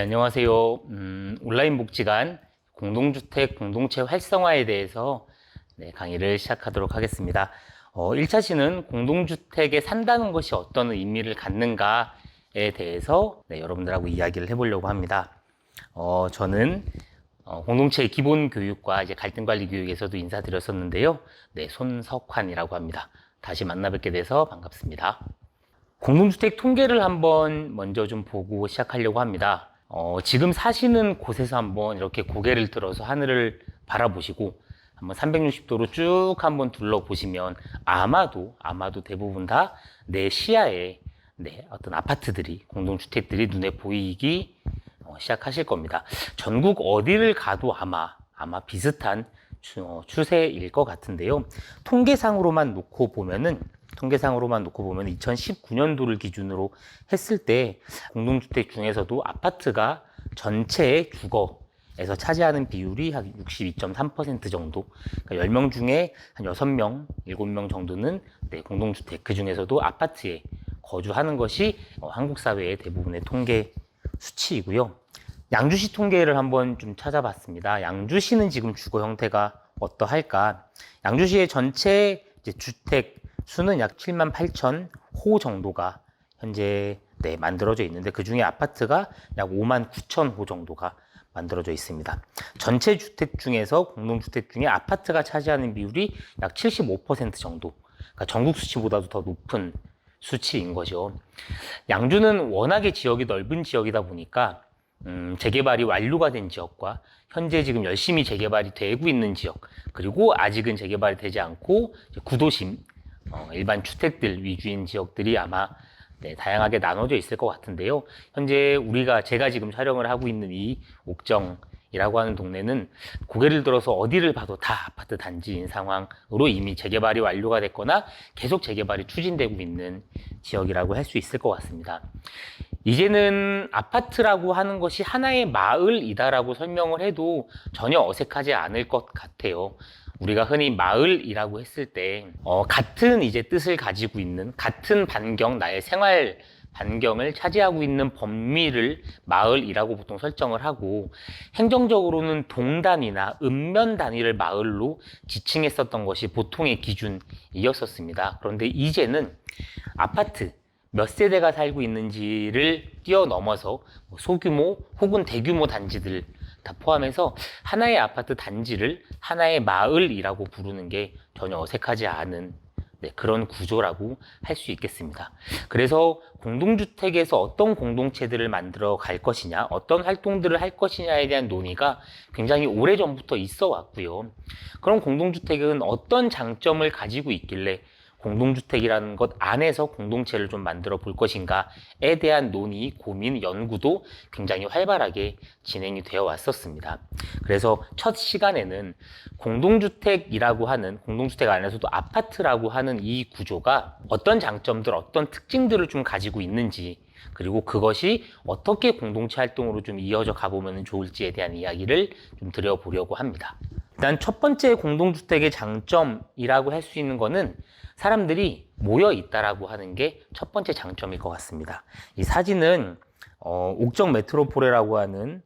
안녕하세요. 온라인 복지관 공동주택 공동체 활성화에 대해서 강의를 시작하도록 하겠습니다. 1차 시는 공동주택에 산다는 것이 어떤 의미를 갖는가에 대해서 여러분들하고 이야기를 해보려고 합니다. 저는 공동체의 기본 교육과 이제 갈등 관리 교육에서도 인사드렸었는데요. 손석환이라고 합니다. 다시 만나 뵙게 돼서 반갑습니다. 공동주택 통계를 한번 먼저 좀 보고 시작하려고 합니다. 지금 사시는 곳에서 한번 이렇게 고개를 들어서 하늘을 바라보시고 한번 360도로 쭉 한번 둘러보시면 아마도 대부분 다 내 시야에 어떤 아파트들이, 공동주택들이 눈에 보이기 시작하실 겁니다. 전국 어디를 가도 아마 비슷한 추세일 것 같은데요. 통계상으로만 놓고 보면은 2019년도를 기준으로 했을 때 공동주택 중에서도 아파트가 전체의 주거에서 차지하는 비율이 한 62.3% 정도, 그러니까 10명 중에 한 6명, 7명 정도는 공동주택, 그 중에서도 아파트에 거주하는 것이 한국 사회의 대부분의 통계 수치이고요. 양주시 통계를 한번 좀 찾아봤습니다. 양주시는 지금 주거 형태가 어떠할까? 양주시의 전체 주택 수는 약 7만 8천 호 정도가 현재 만들어져 있는데, 그 중에 아파트가 약 5만 9천 호 정도가 만들어져 있습니다. 전체 주택 중에서 공동주택 중에 아파트가 차지하는 비율이 약 75% 정도, 그러니까 전국 수치보다도 더 높은 수치인 거죠. 양주는 워낙에 지역이 넓은 지역이다 보니까 재개발이 완료가 된 지역과 현재 지금 열심히 재개발이 되고 있는 지역, 그리고 아직은 재개발이 되지 않고 구도심, 일반 주택들 위주인 지역들이 아마 다양하게 나눠져 있을 것 같은데요. 현재 제가 지금 촬영을 하고 있는 이 옥정이라고 하는 동네는 고개를 들어서 어디를 봐도 다 아파트 단지인 상황으로 이미 재개발이 완료가 됐거나 계속 재개발이 추진되고 있는 지역이라고 할 수 있을 것 같습니다. 이제는 아파트라고 하는 것이 하나의 마을이다라고 설명을 해도 전혀 어색하지 않을 것 같아요. 우리가 흔히 마을이라고 했을 때 같은 이제 뜻을 가지고 있는, 같은 반경, 나의 생활 반경을 차지하고 있는 범위를 마을이라고 보통 설정을 하고, 행정적으로는 동단위나 읍면 단위를 마을로 지칭했었던 것이 보통의 기준이었었습니다. 그런데 이제는 아파트 몇 세대가 살고 있는지를 뛰어넘어서 소규모 혹은 대규모 단지들 다 포함해서 하나의 아파트 단지를 하나의 마을이라고 부르는 게 전혀 어색하지 않은 그런 구조라고 할 수 있겠습니다. 그래서 공동주택에서 어떤 공동체들을 만들어 갈 것이냐, 어떤 활동들을 할 것이냐에 대한 논의가 굉장히 오래전부터 있어 왔고요. 그럼 공동주택은 어떤 장점을 가지고 있길래 공동주택이라는 것 안에서 공동체를 좀 만들어 볼 것인가에 대한 논의, 고민, 연구도 굉장히 활발하게 진행이 되어 왔었습니다. 그래서 첫 시간에는 공동주택이라고 하는, 공동주택 안에서도 아파트라고 하는 이 구조가 어떤 장점들, 어떤 특징들을 좀 가지고 있는지, 그리고 그것이 어떻게 공동체 활동으로 좀 이어져 가보면 좋을지에 대한 이야기를 좀 드려보려고 합니다. 일단 첫 번째 공동주택의 장점이라고 할 수 있는 거는 사람들이 모여 있다라고 하는 게 첫 번째 장점일 것 같습니다. 이 사진은 옥정 메트로폴이라고 하는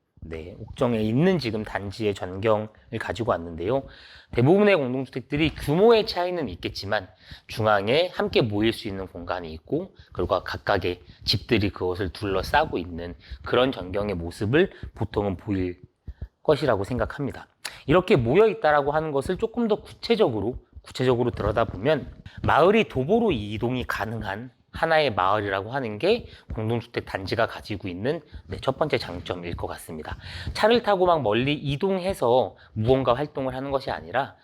옥정에 있는 지금 단지의 전경을 가지고 왔는데요. 대부분의 공동주택들이 규모의 차이는 있겠지만 중앙에 함께 모일 수 있는 공간이 있고, 그리고 각각의 집들이 그것을 둘러싸고 있는 그런 전경의 모습을 보통은 보일 것이라고 생각합니다. 이렇게 모여 있다라고 하는 것을 조금 더 구체적으로 들여다보면 마을이 도보로 이동이 가능한 하나의 마을이라고 하는 게 공동주택 단지가 가지고 있는 첫 번째 장점일 것 같습니다. 차를 타고 막 멀리 이동해서 무언가 활동을 하는 것이 아니라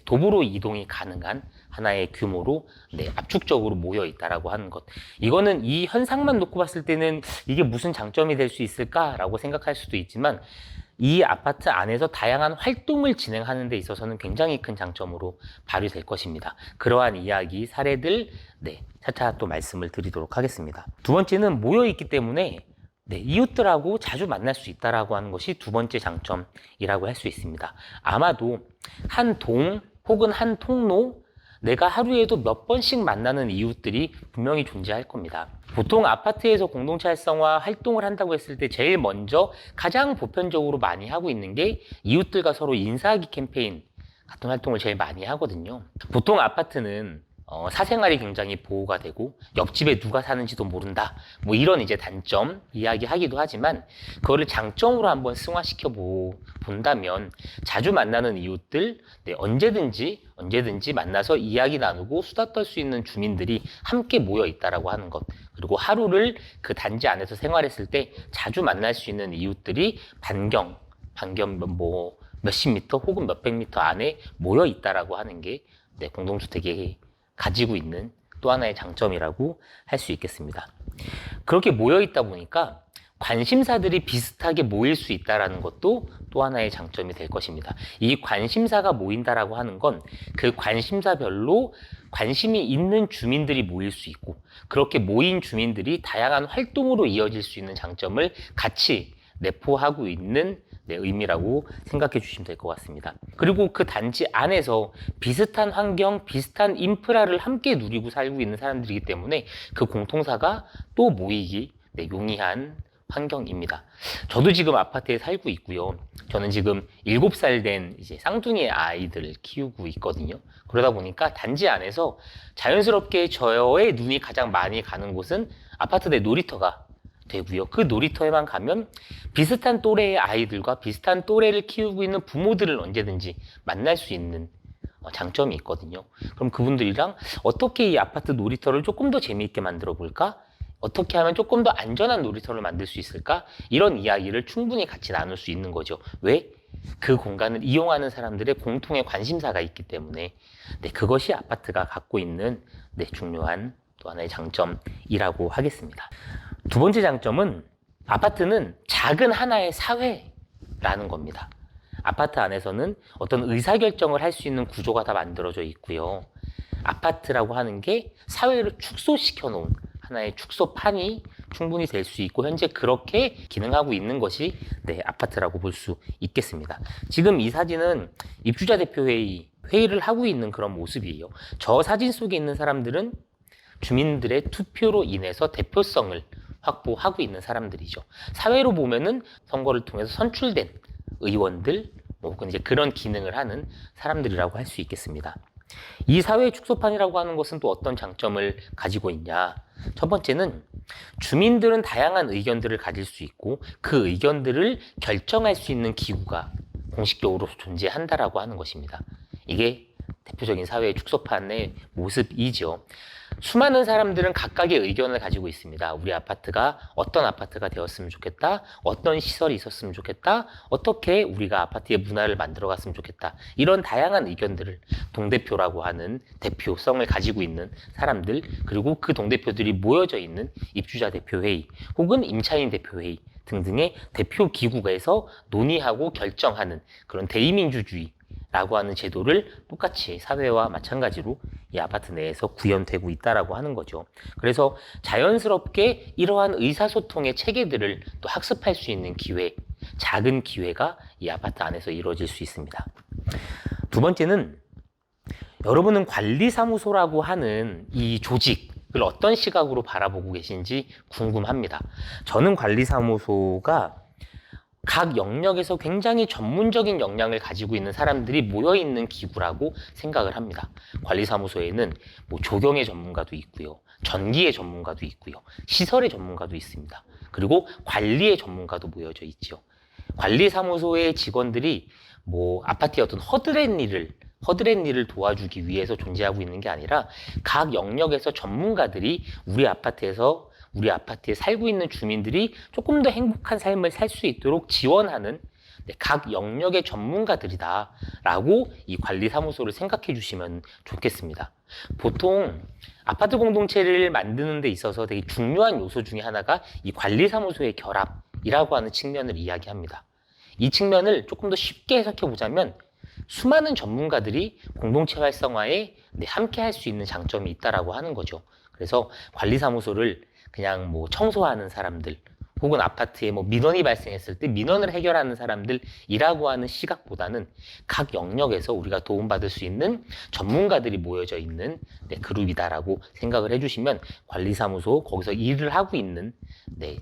도보로 이동이 가능한 하나의 규모로 압축적으로 모여 있다라고 하는 것. 이거는 이 현상만 놓고 봤을 때는 이게 무슨 장점이 될 수 있을까라고 생각할 수도 있지만, 이 아파트 안에서 다양한 활동을 진행하는 데 있어서는 굉장히 큰 장점으로 발휘될 것입니다. 그러한 이야기, 사례들 차차 또 말씀을 드리도록 하겠습니다. 두 번째는 모여있기 때문에 이웃들하고 자주 만날 수 있다라고 하는 것이 두 번째 장점이라고 할 수 있습니다. 아마도 한 동 혹은 한 통로 내가 하루에도 몇 번씩 만나는 이웃들이 분명히 존재할 겁니다. 보통 아파트에서 공동체 활성화 활동을 한다고 했을 때 제일 먼저 가장 보편적으로 많이 하고 있는 게 이웃들과 서로 인사하기 캠페인 같은 활동을 제일 많이 하거든요. 보통 아파트는 사생활이 굉장히 보호가 되고 옆집에 누가 사는지도 모른다, 뭐 이런 이제 단점 이야기하기도 하지만 그거를 장점으로 한번 승화시켜 본다면 자주 만나는 이웃들, 언제든지 만나서 이야기 나누고 수다 떨 수 있는 주민들이 함께 모여 있다라고 하는 것, 그리고 하루를 그 단지 안에서 생활했을 때 자주 만날 수 있는 이웃들이 반경 뭐 몇십 미터 혹은 몇백 미터 안에 모여 있다라고 하는 게 공동주택의 가지고 있는 또 하나의 장점이라고 할 수 있겠습니다. 그렇게 모여 있다 보니까 관심사들이 비슷하게 모일 수 있다는 것도 또 하나의 장점이 될 것입니다. 이 관심사가 모인다라고 하는 건 그 관심사별로 관심이 있는 주민들이 모일 수 있고, 그렇게 모인 주민들이 다양한 활동으로 이어질 수 있는 장점을 같이 내포하고 있는 의미라고 생각해 주시면 될 것 같습니다. 그리고 그 단지 안에서 비슷한 환경, 비슷한 인프라를 함께 누리고 살고 있는 사람들이기 때문에 그 공통사가 또 모이기 용이한 환경입니다. 저도 지금 아파트에 살고 있고요. 저는 지금 7살 된 이제 쌍둥이 아이들을 키우고 있거든요. 그러다 보니까 단지 안에서 자연스럽게 저의 눈이 가장 많이 가는 곳은 아파트 내 놀이터가 되고요. 그 놀이터에만 가면 비슷한 또래의 아이들과 비슷한 또래를 키우고 있는 부모들을 언제든지 만날 수 있는 장점이 있거든요. 그럼 그분들이랑 어떻게 이 아파트 놀이터를 조금 더 재미있게 만들어 볼까? 어떻게 하면 조금 더 안전한 놀이터를 만들 수 있을까? 이런 이야기를 충분히 같이 나눌 수 있는 거죠. 왜? 그 공간을 이용하는 사람들의 공통의 관심사가 있기 때문에 그것이 아파트가 갖고 있는 중요한 또 하나의 장점이라고 하겠습니다. 두 번째 장점은 아파트는 작은 하나의 사회라는 겁니다. 아파트 안에서는 어떤 의사결정을 할 수 있는 구조가 다 만들어져 있고요. 아파트라고 하는 게 사회를 축소시켜 놓은 하나의 축소판이 충분히 될 수 있고, 현재 그렇게 기능하고 있는 것이 아파트라고 볼 수 있겠습니다. 지금 이 사진은 입주자 대표회의 회의를 하고 있는 그런 모습이에요. 저 사진 속에 있는 사람들은 주민들의 투표로 인해서 대표성을 확보하고 있는 사람들이죠. 사회로 보면은 선거를 통해서 선출된 의원들, 혹은 이제 그런 기능을 하는 사람들이라고 할 수 있겠습니다. 이 사회 축소판이라고 하는 것은 또 어떤 장점을 가지고 있냐? 첫 번째는 주민들은 다양한 의견들을 가질 수 있고 그 의견들을 결정할 수 있는 기구가 공식적으로 존재한다라고 하는 것입니다. 이게 대표적인 사회의 축소판의 모습이죠. 수많은 사람들은 각각의 의견을 가지고 있습니다. 우리 아파트가 어떤 아파트가 되었으면 좋겠다, 어떤 시설이 있었으면 좋겠다, 어떻게 우리가 아파트의 문화를 만들어 갔으면 좋겠다, 이런 다양한 의견들을 동대표라고 하는 대표성을 가지고 있는 사람들, 그리고 그 동대표들이 모여져 있는 입주자 대표회의 혹은 임차인 대표회의 등등의 대표 기구에서 논의하고 결정하는 그런 대의민주주의 라고 하는 제도를 똑같이 사회와 마찬가지로 이 아파트 내에서 구현되고 있다라고 하는 거죠. 그래서 자연스럽게 이러한 의사소통의 체계들을 또 학습할 수 있는 기회, 작은 기회가 이 아파트 안에서 이루어질 수 있습니다. 두 번째는 여러분은 관리사무소라고 하는 이 조직을 어떤 시각으로 바라보고 계신지 궁금합니다. 저는 관리사무소가 각 영역에서 굉장히 전문적인 역량을 가지고 있는 사람들이 모여있는 기구라고 생각을 합니다. 관리사무소에는 뭐 조경의 전문가도 있고요, 전기의 전문가도 있고요, 시설의 전문가도 있습니다. 그리고 관리의 전문가도 모여져 있죠. 관리사무소의 직원들이 뭐 아파트의 어떤 허드렛 일을 도와주기 위해서 존재하고 있는 게 아니라 각 영역에서 전문가들이 우리 아파트에 살고 있는 주민들이 조금 더 행복한 삶을 살 수 있도록 지원하는 각 영역의 전문가들이다라고 이 관리사무소를 생각해 주시면 좋겠습니다. 보통 아파트 공동체를 만드는 데 있어서 되게 중요한 요소 중에 하나가 이 관리사무소의 결합이라고 하는 측면을 이야기합니다. 이 측면을 조금 더 쉽게 해석해 보자면 수많은 전문가들이 공동체 활성화에 함께 할 수 있는 장점이 있다라고 하는 거죠. 그래서 관리사무소를 그냥 뭐 청소하는 사람들 혹은 아파트에 뭐 민원이 발생했을 때 민원을 해결하는 사람들이라고 하는 시각보다는 각 영역에서 우리가 도움받을 수 있는 전문가들이 모여져 있는 그룹이다라고 생각을 해주시면 관리사무소 거기서 일을 하고 있는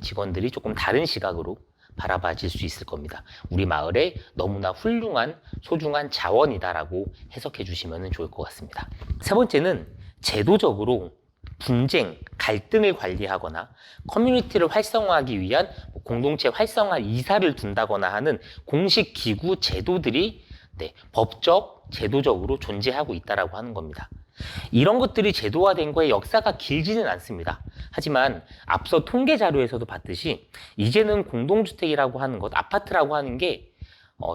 직원들이 조금 다른 시각으로 바라봐질 수 있을 겁니다. 우리 마을에 너무나 훌륭한 소중한 자원이다라고 해석해 주시면 좋을 것 같습니다. 세 번째는 제도적으로 분쟁, 갈등을 관리하거나 커뮤니티를 활성화하기 위한 공동체 활성화 이사를 둔다거나 하는 공식 기구 제도들이 법적, 제도적으로 존재하고 있다라고 하는 겁니다. 이런 것들이 제도화된 거에 역사가 길지는 않습니다. 하지만 앞서 통계 자료에서도 봤듯이 이제는 공동주택이라고 하는 것, 아파트라고 하는 게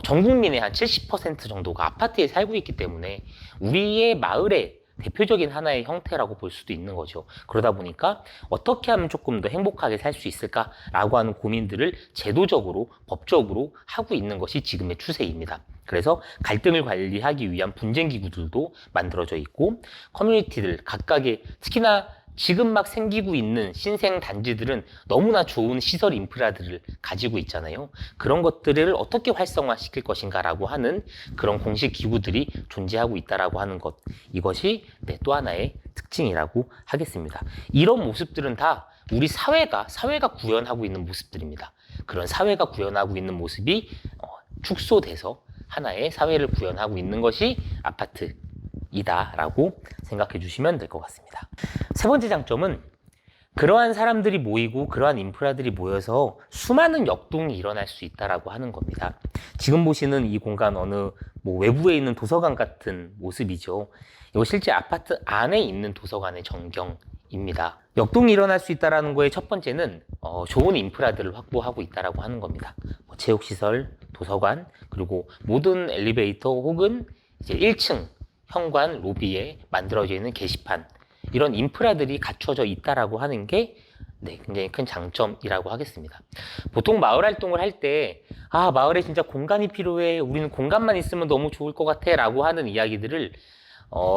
전 국민의 한 70% 정도가 아파트에 살고 있기 때문에 우리의 마을의 대표적인 하나의 형태라고 볼 수도 있는 거죠. 그러다 보니까 어떻게 하면 조금 더 행복하게 살 수 있을까라고 하는 고민들을 제도적으로, 법적으로 하고 있는 것이 지금의 추세입니다. 그래서 갈등을 관리하기 위한 분쟁기구들도 만들어져 있고 커뮤니티들 각각의 특히나 지금 막 생기고 있는 신생 단지들은 너무나 좋은 시설 인프라들을 가지고 있잖아요. 그런 것들을 어떻게 활성화시킬 것인가라고 하는 그런 공식 기구들이 존재하고 있다라고 하는 것, 이것이 또 하나의 특징이라고 하겠습니다. 이런 모습들은 다 우리 사회가 구현하고 있는 모습들입니다. 그런 사회가 구현하고 있는 모습이 축소돼서 하나의 사회를 구현하고 있는 것이 아파트이다라고 생각해 주시면 될 것 같습니다. 세 번째 장점은 그러한 사람들이 모이고 그러한 인프라들이 모여서 수많은 역동이 일어날 수 있다라고 하는 겁니다. 지금 보시는 이 공간 어느 외부에 있는 도서관 같은 모습이죠. 이거 실제 아파트 안에 있는 도서관의 전경입니다. 역동이 일어날 수 있다는 거의 첫 번째는 좋은 인프라들을 확보하고 있다라고 하는 겁니다. 체육시설, 도서관, 그리고 모든 엘리베이터 혹은 이제 1층 현관 로비에 만들어져 있는 게시판, 이런 인프라들이 갖춰져 있다라고 하는 게 굉장히 큰 장점이라고 하겠습니다. 보통 마을 활동을 할 때 마을에 진짜 공간이 필요해, 우리는 공간만 있으면 너무 좋을 것 같아 라고 하는 이야기들을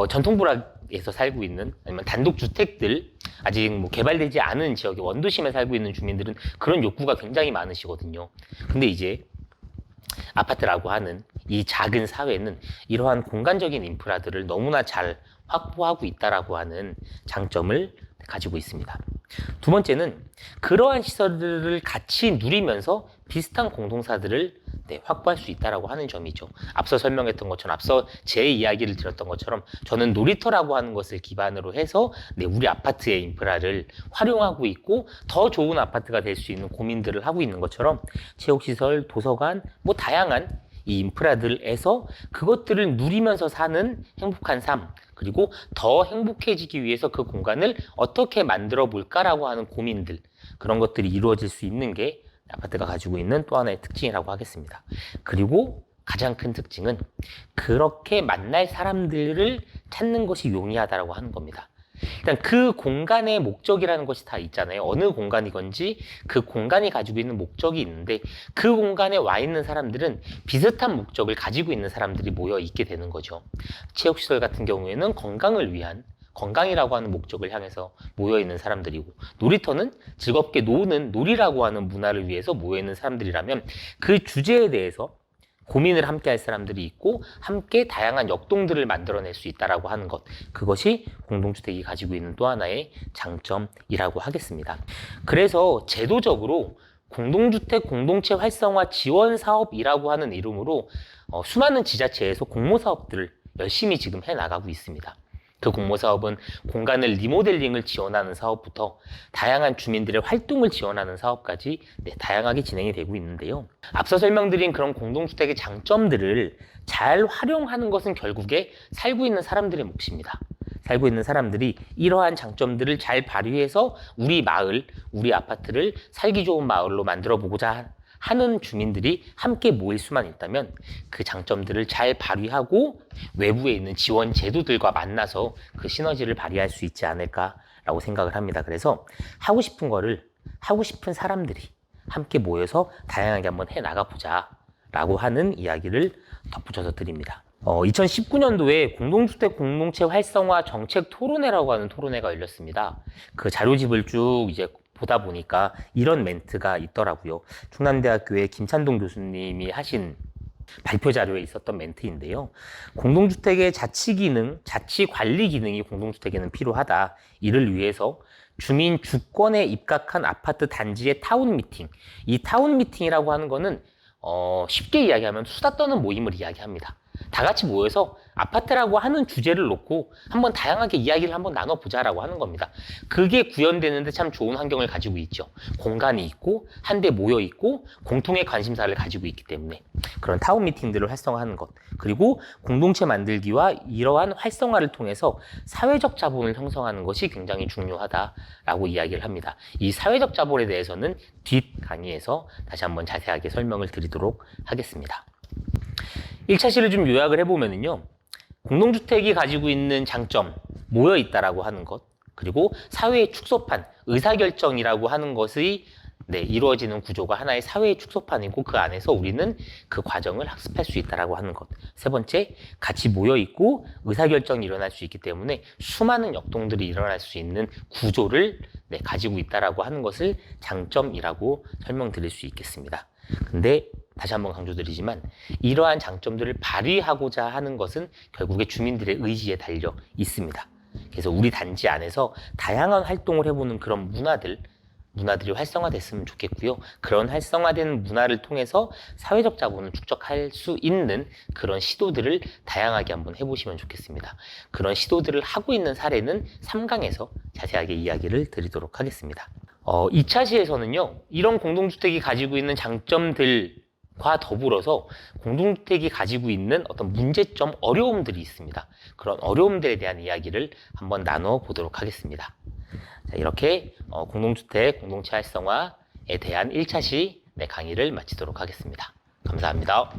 전통부락에서 살고 있는 아니면 단독주택들, 아직 개발되지 않은 지역의 원도심에 살고 있는 주민들은 그런 욕구가 굉장히 많으시거든요. 근데 이제 아파트라고 하는 이 작은 사회는 이러한 공간적인 인프라들을 너무나 잘 확보하고 있다라고 하는 장점을 가지고 있습니다. 두 번째는 그러한 시설들을 같이 누리면서 비슷한 공동사들을 확보할 수 있다라고 하는 점이죠. 앞서 설명했던 것처럼, 앞서 제 이야기를 드렸던 것처럼 저는 놀이터라고 하는 것을 기반으로 해서 우리 아파트의 인프라를 활용하고 있고 더 좋은 아파트가 될 수 있는 고민들을 하고 있는 것처럼 체육시설, 도서관, 다양한 이 인프라들에서 그것들을 누리면서 사는 행복한 삶, 그리고 더 행복해지기 위해서 그 공간을 어떻게 만들어 볼까라고 하는 고민들, 그런 것들이 이루어질 수 있는 게 아파트가 가지고 있는 또 하나의 특징이라고 하겠습니다. 그리고 가장 큰 특징은 그렇게 만날 사람들을 찾는 것이 용이하다라고 하는 겁니다. 일단 그 공간의 목적이라는 것이 다 있잖아요. 어느 공간이건지 그 공간이 가지고 있는 목적이 있는데 그 공간에 와 있는 사람들은 비슷한 목적을 가지고 있는 사람들이 모여 있게 되는 거죠. 체육시설 같은 경우에는 건강을 위한, 건강이라고 하는 목적을 향해서 모여있는 사람들이고, 놀이터는 즐겁게 노는 놀이라고 하는 문화를 위해서 모여있는 사람들이라면 그 주제에 대해서 고민을 함께 할 사람들이 있고 함께 다양한 역동들을 만들어낼 수 있다라고 하는 것, 그것이 공동주택이 가지고 있는 또 하나의 장점이라고 하겠습니다. 그래서 제도적으로 공동주택 공동체 활성화 지원 사업이라고 하는 이름으로 수많은 지자체에서 공모사업들을 열심히 지금 해나가고 있습니다. 그 공모사업은 공간을 리모델링을 지원하는 사업부터 다양한 주민들의 활동을 지원하는 사업까지 다양하게 진행이 되고 있는데요. 앞서 설명드린 그런 공동주택의 장점들을 잘 활용하는 것은 결국에 살고 있는 사람들의 몫입니다. 살고 있는 사람들이 이러한 장점들을 잘 발휘해서 우리 마을, 우리 아파트를 살기 좋은 마을로 만들어 보고자 하는 주민들이 함께 모일 수만 있다면 그 장점들을 잘 발휘하고 외부에 있는 지원 제도들과 만나서 그 시너지를 발휘할 수 있지 않을까라고 생각을 합니다. 그래서 하고 싶은 거를 하고 싶은 사람들이 함께 모여서 다양하게 한번 해나가 보자 라고 하는 이야기를 덧붙여서 드립니다. 2019년도에 공동주택 공동체 활성화 정책 토론회라고 하는 토론회가 열렸습니다. 그 자료집을 쭉 이제 보다 보니까 이런 멘트가 있더라고요. 충남대학교의 김찬동 교수님이 하신 발표 자료에 있었던 멘트인데요. 공동주택의 자치 기능, 자치 관리 기능이 공동주택에는 필요하다. 이를 위해서 주민 주권에 입각한 아파트 단지의 타운 미팅. 이 타운 미팅이라고 하는 거는 쉽게 이야기하면 수다 떠는 모임을 이야기합니다. 다 같이 모여서 아파트라고 하는 주제를 놓고 한번 다양하게 이야기를 한번 나눠보자라고 하는 겁니다. 그게 구현되는데 참 좋은 환경을 가지고 있죠. 공간이 있고 한데 모여 있고 공통의 관심사를 가지고 있기 때문에 그런 타운 미팅들을 활성화하는 것, 그리고 공동체 만들기와 이러한 활성화를 통해서 사회적 자본을 형성하는 것이 굉장히 중요하다라고 이야기를 합니다. 이 사회적 자본에 대해서는 뒷 강의에서 다시 한번 자세하게 설명을 드리도록 하겠습니다. 1차시를 좀 요약을 해보면요. 공동주택이 가지고 있는 장점, 모여 있다라고 하는 것, 그리고 사회의 축소판, 의사결정이라고 하는 것이 이루어지는 구조가 하나의 사회의 축소판이고 그 안에서 우리는 그 과정을 학습할 수 있다라고 하는 것. 세 번째, 같이 모여 있고 의사결정이 일어날 수 있기 때문에 수많은 역동들이 일어날 수 있는 구조를 가지고 있다라고 하는 것을 장점이라고 설명드릴 수 있겠습니다. 근데 다시 한번 강조드리지만 이러한 장점들을 발휘하고자 하는 것은 결국에 주민들의 의지에 달려 있습니다. 그래서 우리 단지 안에서 다양한 활동을 해보는 그런 문화들이 활성화됐으면 좋겠고요. 그런 활성화된 문화를 통해서 사회적 자본을 축적할 수 있는 그런 시도들을 다양하게 한번 해보시면 좋겠습니다. 그런 시도들을 하고 있는 사례는 3강에서 자세하게 이야기를 드리도록 하겠습니다. 2차 시에서는요, 이런 공동주택이 가지고 있는 장점들과 더불어서 공동주택이 가지고 있는 어떤 문제점, 어려움들이 있습니다. 그런 어려움들에 대한 이야기를 한번 나눠보도록 하겠습니다. 자, 이렇게 공동주택, 공동체 활성화에 대한 1차 시 강의를 마치도록 하겠습니다. 감사합니다.